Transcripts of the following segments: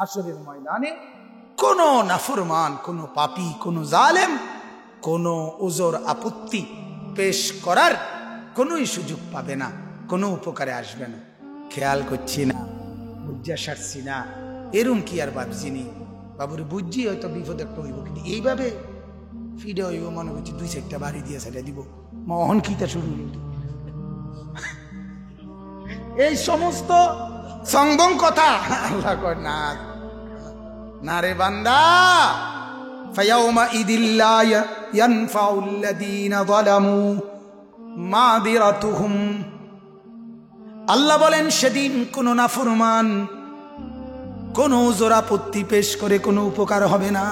হাসরের ময়দানে কোনো নাফরমান, কোনো পাপী, কোনো জালেম কোনো ওজর আপত্তি পেশ করার কোনোই সুযোগ পাবে না, কোনো উপকারে আসবে না। খেয়াল করছি না, বুঝা সারছি না, এরম কি আর ভাবছিনি বাবুরে, বুঝছি হয়তো বিপদ একটা হইব, কিন্তু এইভাবে ফিডে হইব মনে করছি 2-4টা বাড়ি দিয়ে সেটা দিব মহন খিতা শুরু হইল। এই সমস্ত সংবং কথা আল্লাহ কয় না, না রে বান্দা, ফায়াউমা ইদিল্লা ইয়ানফাউল্লাযীনা যালামু মাযিরাতুহুম। আল্লাহ বলেন সেদিন কোন নাফরমান কোন জোরাপত্তি পেশ করে কোনো উপকার হবে না।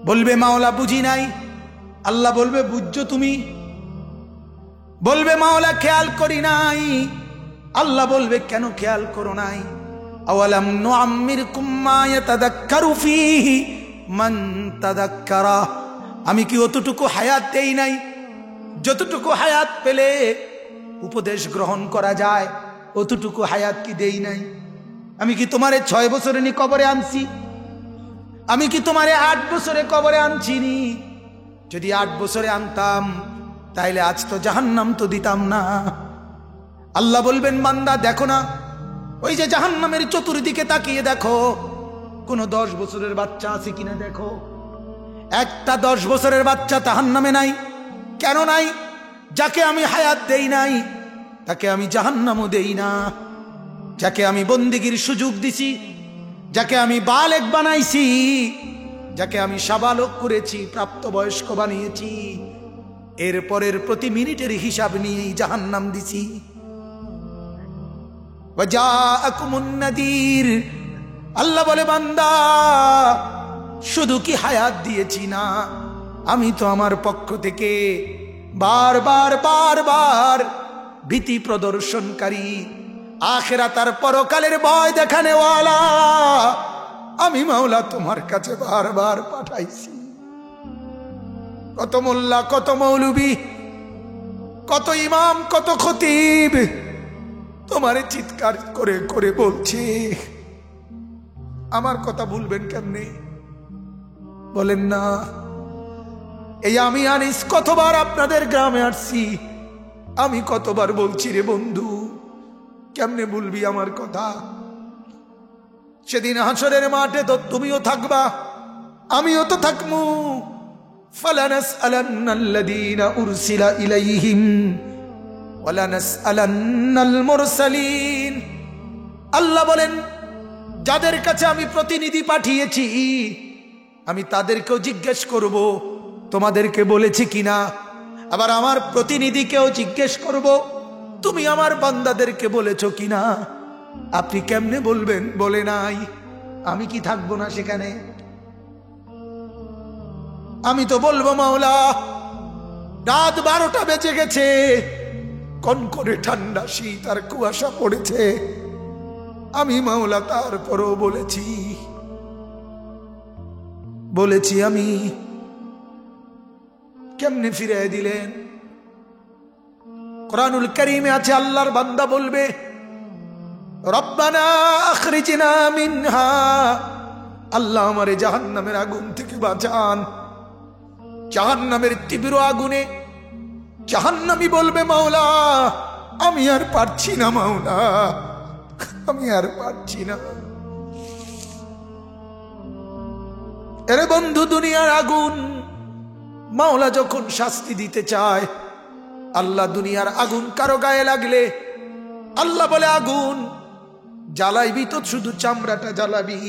বলবে মাওলা বুঝি নাই, আল্লাহ বলবে বুঝছো তুমি। বলবে মাওলা খেয়াল করি নাই, আল্লাহ বলবে কেন খেয়াল করো নাই। আওয়ালাম নুআম্মিরকুম মা ইয়াতাযাক্কারু ফীহি মান তাযাক্কারা, আমি কি অতটুকু হায়াত দেই নাই যতটুকু হায়াত পেলে উপদেশ গ্রহণ করা যায়, অতটুকু হায়াত কি দেই নাই? আমি কি তোমারে 6 বছরে নি কবরে আনছি? আমি কি তোমারে 8 বছরে কবরে আনছি নি? যদি 8 বছরে আনতাম তাইলে আজ তো জাহান্নাম তো দিতাম না। আল্লাহ বলবেন বান্দা দেখো না, ওই যে জাহান্নামের চতুর্দিকে তাকিয়ে দেখো কোন 10 বছরের বাচ্চা আছে কিনা দেখো। একটা 10 বছরের বাচ্চা জাহান্নামে নাই। কেন নাই? যাকে আমি হায়াত দেই নাই তাকে আমি জাহান্নামও দেই না। যাকে আমি বন্দিগির সুযোগ দিছি, যাকে আমি বালেগ বানাইছি, যাকে আমি সাবালক করেছি, প্রাপ্তবয়স্ক বানিয়েছি, এরপরের প্রতি মিনিটের হিসাব নিয়েই জাহান্নাম দিছি। ওয়াজাআকুমুন নাযীর, আল্লাহ বলে বান্দা শুধু কি হায়াত দিয়েছি না, আমি তো আমার পক্ষ থেকে বারবার বারবার ভীতি প্রদর্শনকারী, আখিরাত আর পরকালের ভয় দেখানেওয়ালা আমি মাওলা তোমার কাছে বারবার পাঠাইছি। কত মোল্লা, কত মৌলবি, কত ইমাম, কত খতিব তোমারে চিৎকার করে করে বলছে, আমার কথা ভুলবেন কেমনে? বলেন না। এই আমি আনিস কতবার আপনাদের গ্রামে আসছি, আমি কতবার বলছি রে বন্ধু, কেমনে ভুলবি আমার কথা? সেদিন হাসরের মাঠে তো তুমিও থাকবা, আমিও তো থাকবো। ফালানাসআলান্নাল্লাযীনা উরসিলা ইলাইহিম ওয়ালানাসআলান্নাল মুরসালিন। আল্লাহ বলেন যাদের কাছে আমি প্রতিনিধি পাঠিয়েছি আমি তাদেরকেও জিজ্ঞেস করব তোমাদেরকে বলেছি কিনা। আবার আমার প্রতিনিধিকেও জিজ্ঞেস করব তুমি আমার বান্দাদেরকে বলেছো কিনা। আপনি কেমনে বলবেন? বলে নাই। আমি কি থাকবো না সেখানে? আমি তো বলবো মাওলা রাত 12টা বেজে গেছে, কনকনে ঠান্ডা শীত আর কুয়াশা পড়েছে, আমি মাওলা তারপরও বলেছি আমি। কেমনে ফিরিয়ে দিলেন? কুরআনুল কারীমে আছে আল্লাহর বান্দা বলবে রব্বানা আখরিজনা মিনহা, আল্লাহ আমারে জাহান্নামের আগুন থেকে বাঁচান। জাহান্নামের তীব্র আগুনে জাহান্নামী বলবে মাওলা আমি আর পারছি না, মাওলা আমি আর পারছি না। এরে বন্ধু দুনিয়ার আগুন মাওলা যখন শাস্তি দিতে চায়, আল্লাহ দুনিয়ার আগুন কারো গায়ে লাগলে আল্লাহ বলে আগুন জ্বালাইবি তো শুধু চামড়াটা জ্বালাবি,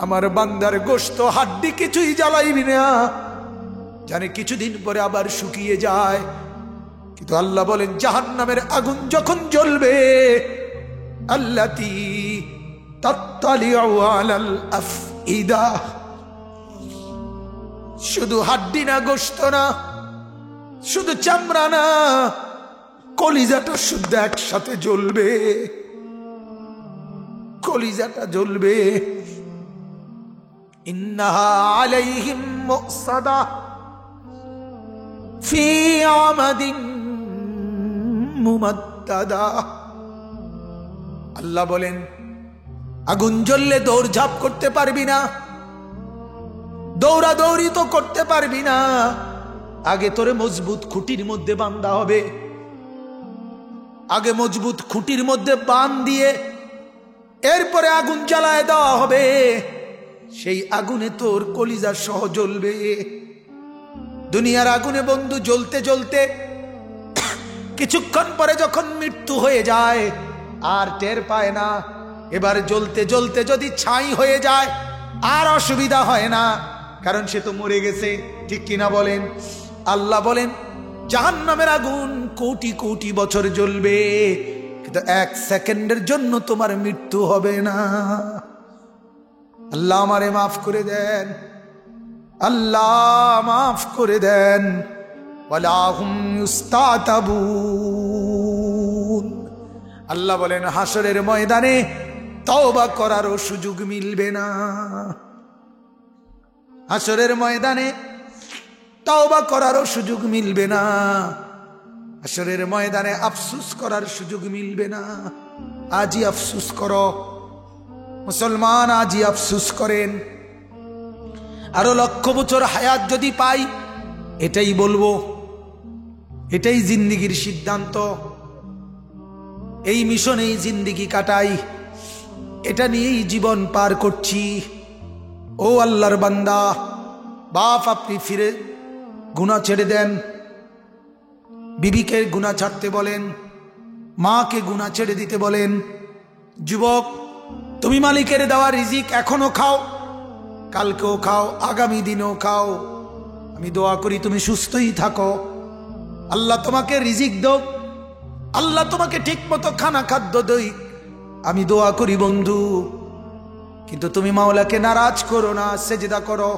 আমার বান্দার গোশত হাড্ডি কিছুই জ্বালাইবি না, জানে কিছুদিন পরে আবার শুকিয়ে যায়। কিন্তু আল্লাহ বলেন জাহান্নামের আগুন যখন জ্বলবে আল্লাতী তাত্তালিউ আলাল আফইদা, শুধু হাড্ডি না, গোশত না, শুধু চামড়া না, কলিজাটা শুদ্ধ একসাথে জ্বলবে, কলিজাটা জ্বলবে। ইন্নাহা আলাইহিম মুসাদা ফি আমাদিন মুমাদ্দাদা। আল্লাহ বলেন আগুন জ্বললে দৌড়ঝাঁপ করতে পারবি না, দৌড়াদৌড়ি তো করতে পারবি না। আগে তোরে মজবুত খুঁটির মধ্যে বাঁধা হবে, আগে মজবুত খুঁটির মধ্যে বাঁধ দিয়ে এরপরে আগুন জ্বালায় দেওয়া হবে। সেই আগুনে তোর কলিজা সহ জ্বলবে। দুনিয়ার আগুনে বন্ধু জ্বলতে জ্বলতে কিছুক্ষণ পরে যখন মৃত্যু হয়ে যায় আর টের পায় না। এবার জ্বলতে জ্বলতে যদি ছাই হয়ে যায় আর অসুবিধা হয় না, কারণ সে তো মরে গেছে। ঠিক কিনা বলেন? আল্লাহ বলেন জাহান্নামের আগুন কোটি কোটি বছর জ্বলবে, কিন্তু 1 সেকেন্ডের জন্য তোমার মৃত্যু হবে না। আল্লাহ আমারে মাফ করে দেন, আল্লাহ মাফ করে দেন। ওয়ালা হুম ইস্তাতাবুন। আল্লাহ বলেন হাসরের ময়দানে তওবা করারও সুযোগ মিলবে না। হাসরের ময়দানে তওবা করারও সুযোগ মিলবে না। হাসরের ময়দানে আফসোস করার সুযোগ মিলবে না। আজই আফসোস করো মুসলমান, আজই আফসোস করেন। আরো 1,00,000 বছর হায়াত যদি পাই এটাই বলবো, এটাই জিন্দিগির সিদ্ধান্ত। এই মিশনেই জিন্দিগি কাটাই, এটা নিয়েই জীবন পার করছি। ও আল্লাহর বান্দা, বাপ আপনি ফিরে গুনাহ ছেড়ে দেন, বিবিকে গুনাহ ছাড়তে বলেন, মাকে গুনাহ ছেড়ে দিতে বলেন। যুবক, তুমি মালিকের দেওয়া রিজিক এখনো খাও, কালকেও খাও, আগামী দিনেও খাও। আমি দোয়া করি তুমি সুস্থই থাকো, আল্লাহ তোমাকে রিজিক দাও, আল্লাহ তোমাকে ঠিক মতো খানা খাদ্য দেই। আমি দোয়া করি বন্ধু, কিন্তু তুমি মাওলাকে নারাজ করো না, সেজদা করো।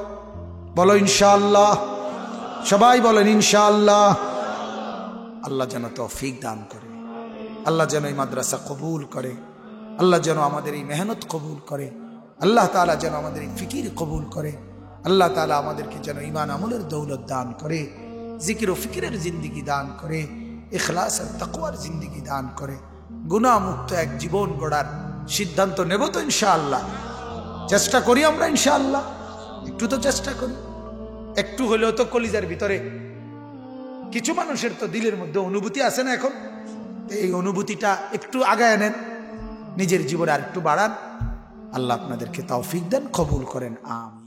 বলো ইনশাআল্লাহ, সবাই বলেন ইনশাআল্লাহ। আল্লাহ যেন তৌফিক দান করে, আল্লাহ যেন এই মাদ্রাসা কবুল করে, আল্লাহ যেন আমাদের এই মেহনত কবুল করে, আল্লাহ তাআলা যেন আমাদের এই ফিকির কবুল করে, আল্লাহ তাআলা আমাদেরকে যেন ঈমান আমলের দৌলত দান করে, জিকির ও ফিকিরের জিন্দিগি দান করে, ইখলাস আর তাকওয়ার জিন্দিগি দান করে। গুনাহ মুক্ত এক জীবন গড়ার সিদ্ধান্ত নেব তো ইনশাআল্লাহ। চেষ্টা করি আমরা ইনশাআল্লাহ, একটু তো চেষ্টা করি, একটু হলেও তো কলিজার ভিতরে। কিছু মানুষের তো দিলের মধ্যে অনুভূতি আছে না এখন, এই অনুভূতিটা একটু আগায় নেন, নিজের জীবনে আর একটু বাড়ান। আল্লাহ আপনাদেরকে তৌফিক দেন, কবুল করেন, আমিন।